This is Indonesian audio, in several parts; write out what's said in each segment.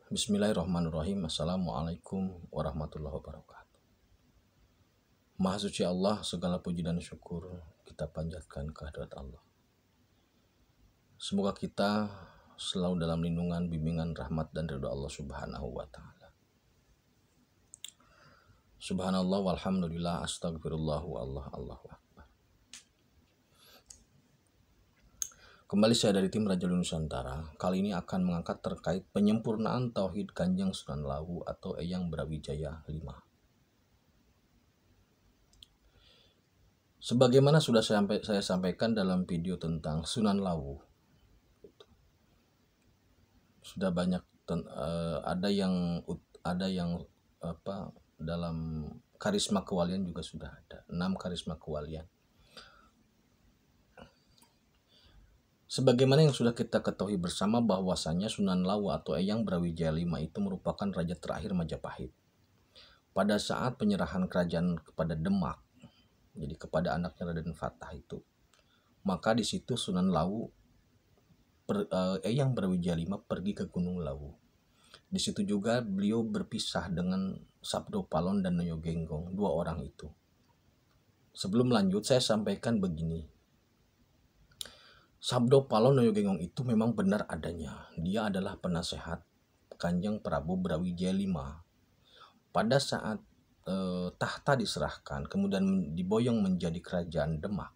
Bismillahirrahmanirrahim. Assalamualaikum warahmatullahi wabarakatuh. Maha suci Allah, segala puji dan syukur kita panjatkan kehadirat Allah. Semoga kita selalu dalam lindungan, bimbingan, rahmat dan ridha Allah Subhanahu wa taala. Subhanallah walhamdulillah, astagfirullah wallah, Allahu akbar. Kembali saya dari tim Raja Nusantara. Kali ini akan mengangkat terkait penyempurnaan Tauhid Kanjeng Sunan Lawu atau Eyang Brawijaya 5. Sebagaimana sudah saya sampaikan dalam video tentang Sunan Lawu, sudah banyak ada yang dalam karisma kewalian juga sudah ada 6 karisma kewalian. Sebagaimana yang sudah kita ketahui bersama bahwasanya Sunan Lawu atau Eyang Brawijaya 5 itu merupakan raja terakhir Majapahit. Pada saat penyerahan kerajaan kepada Demak, jadi kepada anaknya Raden Fatah itu, maka di situ Sunan Lawu Eyang Brawijaya 5 pergi ke Gunung Lawu. Di situ juga beliau berpisah dengan Sabdo Palon dan Noyo Genggong, 2 orang itu. Sebelum lanjut saya sampaikan begini. Sabdo Palon Noyo Genggong itu memang benar adanya. Dia adalah penasehat Kanjeng Prabu Brawijaya 5. Pada saat tahta diserahkan, kemudian diboyong menjadi kerajaan Demak,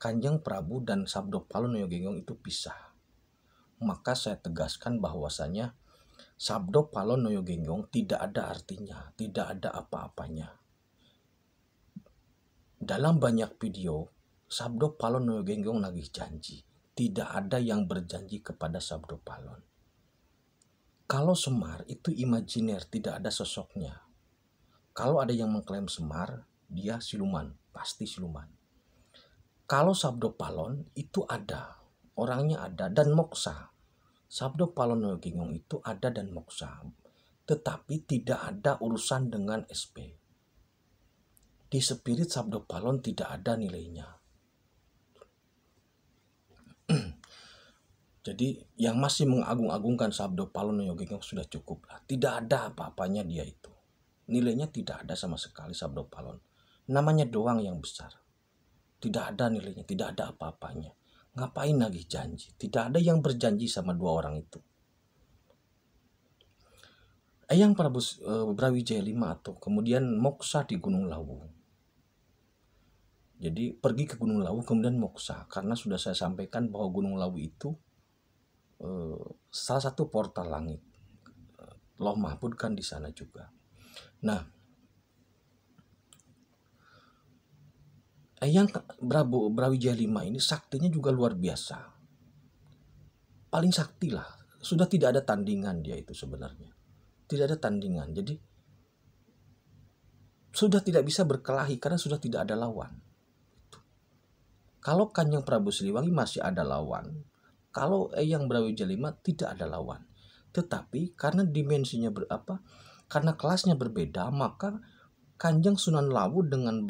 Kanjeng Prabu dan Sabdo Palon Noyo Genggong itu pisah. Maka saya tegaskan bahwasanya Sabdo Palon Noyo Genggong tidak ada artinya, tidak ada apa-apanya. Dalam banyak video, Sabdo Palon Noyo Genggong nagih janji. Tidak ada yang berjanji kepada Sabdo Palon. Kalau Semar itu imajiner, tidak ada sosoknya. Kalau ada yang mengklaim Semar, dia siluman, pasti siluman. Kalau Sabdo Palon itu ada, orangnya ada dan moksa. Sabdo Palon Noyo Genggong itu ada dan moksa, tetapi tidak ada urusan dengan SP. Di spirit Sabdo Palon tidak ada nilainya. Jadi yang masih mengagung-agungkan Sabdo Palon Noyo Genggong sudah cukup lah. Tidak ada apa-apanya dia itu. Nilainya tidak ada sama sekali Sabdo Palon. Namanya doang yang besar. Tidak ada nilainya, tidak ada apa-apanya. Ngapain nagih janji? Tidak ada yang berjanji sama 2 orang itu. Eyang Prabu Brawijaya 5 atau kemudian moksa di Gunung Lawu. Jadi pergi ke Gunung Lawu kemudian moksa. Karena sudah saya sampaikan bahwa Gunung Lawu itu salah satu portal langit. Lauh Mahfud kan di sana juga. Nah, Eyang Prabu Brawijaya 5 ini saktinya juga luar biasa. Paling sakti lah. Sudah tidak ada tandingan dia itu sebenarnya. Tidak ada tandingan. Jadi sudah tidak bisa berkelahi karena sudah tidak ada lawan. Kalau Kanjeng Prabu Siliwangi masih ada lawan. Kalau Eyang Brawijaya 5 tidak ada lawan. Tetapi karena dimensinya karena kelasnya berbeda, maka Kanjeng Sunan Lawu dengan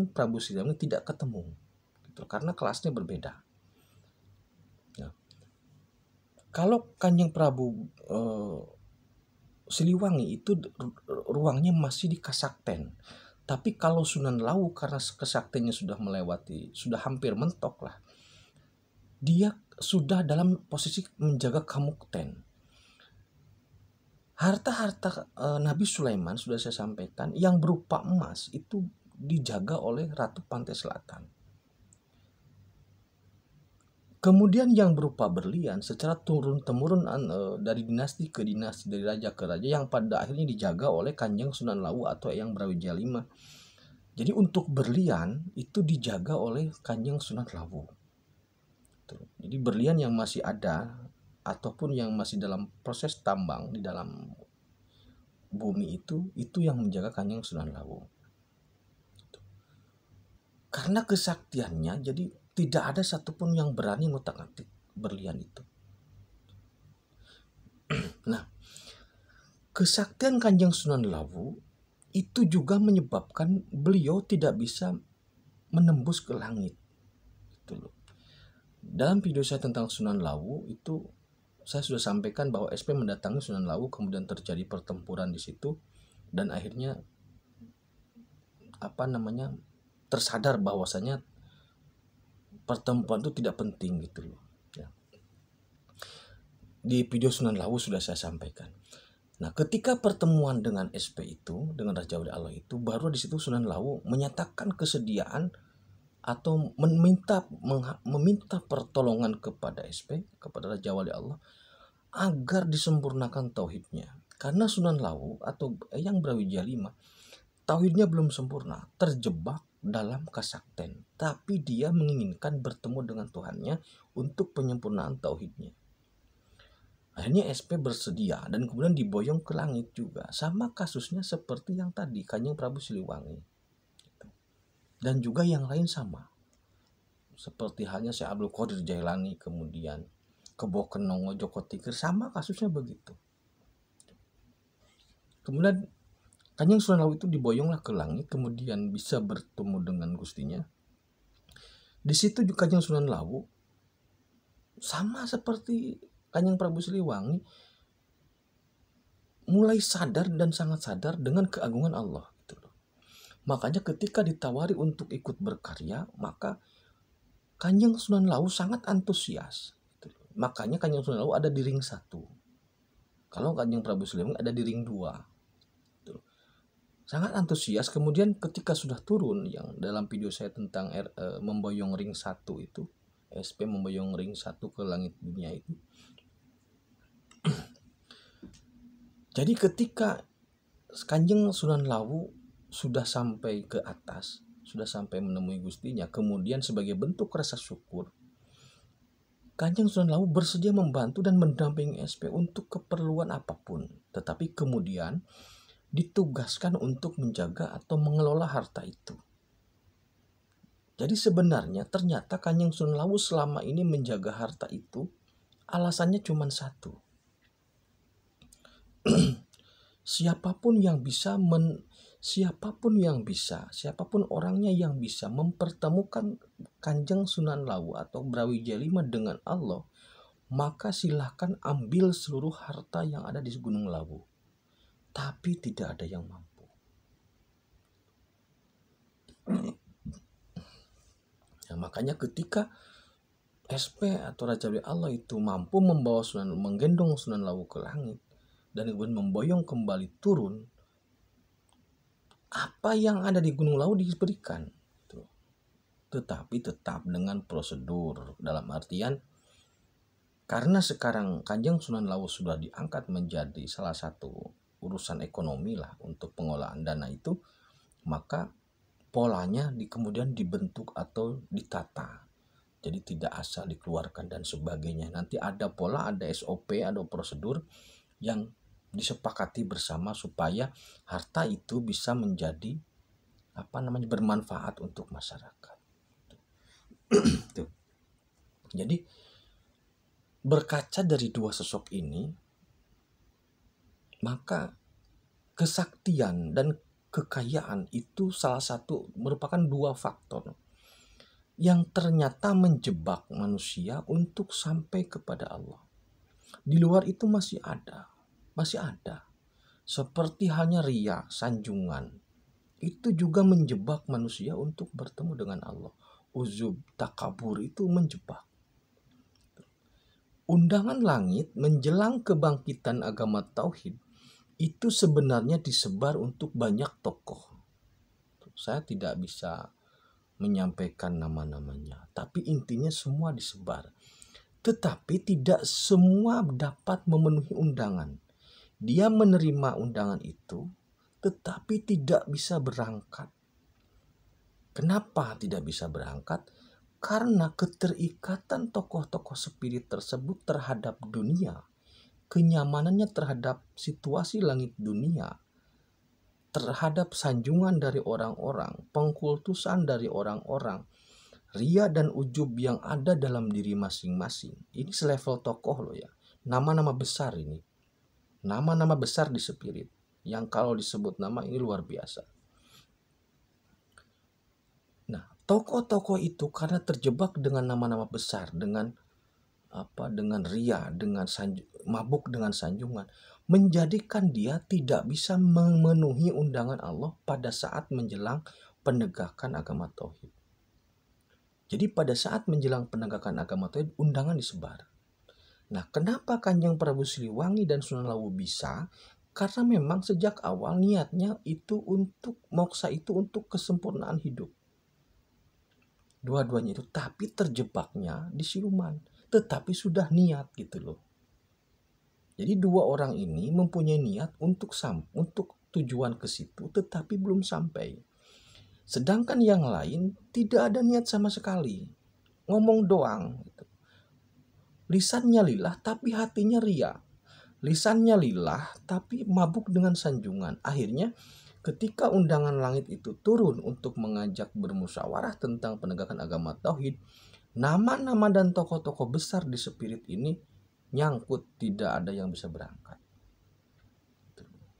Prabu Siliwangi tidak ketemu. Gitu, karena kelasnya berbeda. Nah, kalau Kanjeng Prabu Siliwangi itu ruangnya masih di Kasakten. Tapi kalau Sunan Lawu karena kesaktiannya sudah melewati, sudah hampir mentok lah. Dia sudah dalam posisi menjaga Kamukten. Harta-harta Nabi Sulaiman sudah saya sampaikan yang berupa emas itu dijaga oleh Ratu Pantai Selatan. Kemudian yang berupa berlian secara turun-temurun dari dinasti ke dinasti, dari raja ke raja, yang pada akhirnya dijaga oleh Kanjeng Sunan Lawu atau Eyang Brawijaya 5. Jadi untuk berlian itu dijaga oleh Kanjeng Sunan Lawu. Jadi berlian yang masih ada ataupun yang masih dalam proses tambang di dalam bumi itu yang menjaga Kanjeng Sunan Lawu. Karena kesaktiannya, jadi tidak ada satupun yang berani ngutak-ngatik berlian itu. Nah, kesaktian Kanjeng Sunan Lawu itu juga menyebabkan beliau tidak bisa menembus ke langit. Itu loh. Dalam video saya tentang Sunan Lawu itu saya sudah sampaikan bahwa SP mendatangi Sunan Lawu, kemudian terjadi pertempuran di situ, dan akhirnya tersadar bahwasanya pertempuran itu tidak penting gitu loh. Ya. Di video Sunan Lawu sudah saya sampaikan. Nah, ketika pertemuan dengan SP itu, dengan Raja Wali Allah itu, baru di situ Sunan Lawu menyatakan kesediaan atau meminta pertolongan kepada SP, kepada Raja Wali Allah, agar disempurnakan tauhidnya. Karena Sunan Lawu atau Eyang Brawijaya V, tauhidnya belum sempurna, terjebak dalam kasakten, tapi dia menginginkan bertemu dengan Tuhannya untuk penyempurnaan tauhidnya. Akhirnya SP bersedia dan kemudian diboyong ke langit juga. Sama kasusnya seperti yang tadi, Kanjeng Prabu Siliwangi. Dan juga yang lain sama. Seperti halnya Syekh Abdul Qadir Jailani, kemudian Kebo Kenongo, Joko Tingkir, sama kasusnya begitu. Kemudian Kanjeng Sunan Lawu itu diboyonglah ke langit, kemudian bisa bertemu dengan Gustinya. Di situ juga Kanjeng Sunan Lawu sama seperti Kanjeng Prabu Siliwangi, mulai sadar dan sangat sadar dengan keagungan Allah. Gitu loh. Makanya ketika ditawari untuk ikut berkarya, maka Kanjeng Sunan Lawu sangat antusias. Gitu loh. Makanya Kanjeng Sunan Lawu ada di ring 1. Kalau Kanjeng Prabu Siliwangi ada di ring 2. Gitu loh. Sangat antusias. Kemudian ketika sudah turun, yang dalam video saya tentang memboyong ring 1 itu, SP memboyong ring 1 ke langit dunia itu, jadi ketika Kanjeng Sunan Lawu sudah sampai ke atas, sudah sampai menemui Gustinya, kemudian sebagai bentuk rasa syukur, Kanjeng Sunan Lawu bersedia membantu dan mendampingi SP untuk keperluan apapun, tetapi kemudian ditugaskan untuk menjaga atau mengelola harta itu. Jadi sebenarnya ternyata Kanjeng Sunan Lawu selama ini menjaga harta itu alasannya cuma satu. Siapapun orangnya yang bisa mempertemukan Kanjeng Sunan Lawu atau Brawijaya V dengan Allah, maka silahkan ambil seluruh harta yang ada di Gunung Lawu. Tapi tidak ada yang mampu. Ya, makanya ketika SP atau Raja Wali Allah itu mampu menggendong Sunan Lawu ke langit, dan kemudian memboyong kembali turun, apa yang ada di Gunung Lawu diberikan. Tetapi tetap dengan prosedur, dalam artian karena sekarang Kanjeng Sunan Lawu sudah diangkat menjadi salah satu urusan ekonomi lah untuk pengolahan dana itu, maka polanya kemudian dibentuk atau ditata. Jadi tidak asal dikeluarkan dan sebagainya. Nanti ada pola, ada SOP, ada prosedur yang disepakati bersama supaya harta itu bisa menjadi bermanfaat untuk masyarakat. Jadi berkaca dari dua sosok ini, maka kesaktian dan kekayaan itu merupakan dua faktor yang ternyata menjebak manusia untuk sampai kepada Allah. Di luar itu masih ada. Seperti halnya riya, sanjungan, itu juga menjebak manusia untuk bertemu dengan Allah. Uzub, takabur itu menjebak. Undangan langit menjelang kebangkitan agama tauhid itu sebenarnya disebar untuk banyak tokoh. Saya tidak bisa menyampaikan nama-namanya, tapi intinya semua disebar. Tetapi tidak semua dapat memenuhi undangan. Dia menerima undangan itu, tetapi tidak bisa berangkat. Kenapa tidak bisa berangkat? Karena keterikatan tokoh-tokoh spirit tersebut terhadap dunia, kenyamanannya terhadap situasi langit dunia, terhadap sanjungan dari orang-orang, pengkultusan dari orang-orang, ria dan ujub yang ada dalam diri masing-masing. Ini selevel tokoh loh ya. Nama-nama besar ini. Nama-nama besar di spirit. Yang kalau disebut nama ini luar biasa. Nah, tokoh-tokoh itu karena terjebak dengan nama-nama besar, dengan dengan ria, dengan mabuk dengan sanjungan, menjadikan dia tidak bisa memenuhi undangan Allah pada saat menjelang penegakan agama tauhid. Jadi pada saat menjelang penegakan agama tauhid, undangan disebar. Nah, kenapa Kanjeng Prabu Siliwangi dan Sunan Lawu bisa? Karena memang sejak awal niatnya itu untuk moksa, itu untuk kesempurnaan hidup. Dua-duanya itu, tapi terjebaknya di siluman. Tetapi sudah niat gitu loh. Jadi dua orang ini mempunyai niat untuk tujuan ke situ, tetapi belum sampai. Sedangkan yang lain tidak ada niat sama sekali. Ngomong doang. Gitu. Lisannya lillah tapi hatinya ria. Lisannya lillah tapi mabuk dengan sanjungan. Akhirnya ketika undangan langit itu turun untuk mengajak bermusyawarah tentang penegakan agama tauhid, nama-nama dan tokoh-tokoh besar di spirit ini nyangkut, tidak ada yang bisa berangkat.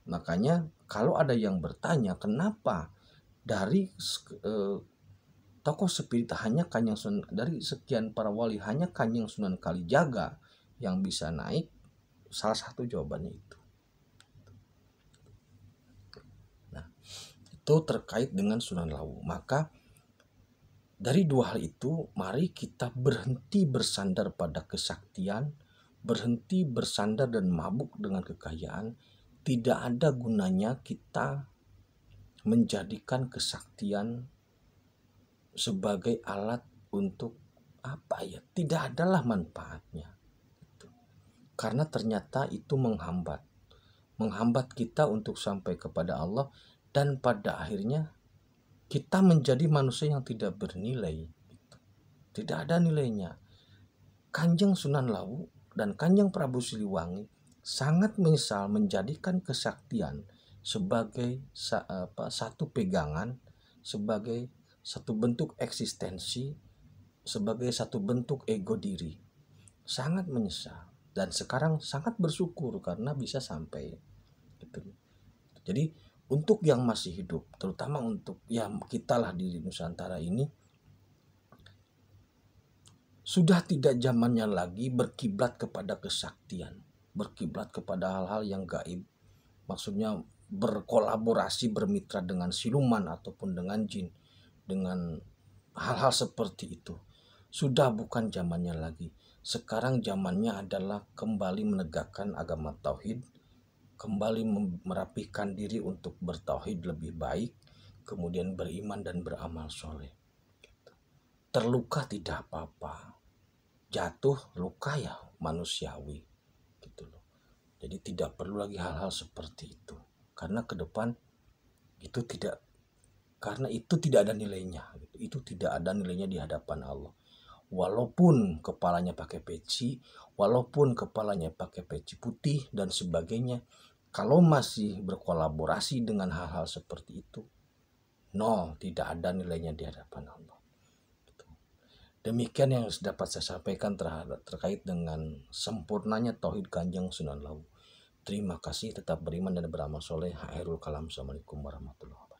Makanya kalau ada yang bertanya kenapa dari tokoh spirit hanya Kanjeng Sunan, dari sekian para wali hanya Kanjeng Sunan Kalijaga yang bisa naik, salah satu jawabannya itu. Nah, itu terkait dengan Sunan Lawu. Maka dari dua hal itu, mari kita berhenti bersandar pada kesaktian, berhenti bersandar dan mabuk dengan kekayaan. Tidak ada gunanya kita menjadikan kesaktian sebagai alat untuk tidak adalah manfaatnya. Karena ternyata itu menghambat kita untuk sampai kepada Allah, dan pada akhirnya kita menjadi manusia yang tidak bernilai. Tidak ada nilainya. Kanjeng Sunan Lawu dan Kanjeng Prabu Siliwangi sangat menyesal menjadikan kesaktian sebagai satu pegangan, sebagai satu bentuk eksistensi, sebagai satu bentuk ego diri. Sangat menyesal dan sekarang sangat bersyukur karena bisa sampai gitu. Jadi untuk yang masih hidup, terutama untuk yang kita lah di Nusantara ini, sudah tidak zamannya lagi berkiblat kepada kesaktian, berkiblat kepada hal-hal yang gaib. Maksudnya berkolaborasi, bermitra dengan siluman ataupun dengan jin, dengan hal-hal seperti itu. Sudah bukan zamannya lagi. Sekarang zamannya adalah kembali menegakkan agama tauhid, kembali merapihkan diri untuk bertauhid lebih baik, kemudian beriman dan beramal soleh. Terluka tidak apa-apa, jatuh luka ya manusiawi gitu loh. Jadi tidak perlu lagi hal-hal seperti itu, karena ke depan itu tidak ada nilainya gitu. Itu tidak ada nilainya di hadapan Allah. Walaupun kepalanya pakai peci, walaupun kepalanya pakai peci putih dan sebagainya, kalau masih berkolaborasi dengan hal-hal seperti itu, tidak ada nilainya di hadapan Allah. Demikian yang dapat saya sampaikan terkait dengan sempurnanya tauhid Kanjeng Sunan Lawu. Terima kasih, tetap beriman dan beramal soleh. Khairul kalam. Assalamualaikum warahmatullahi wabarakatuh.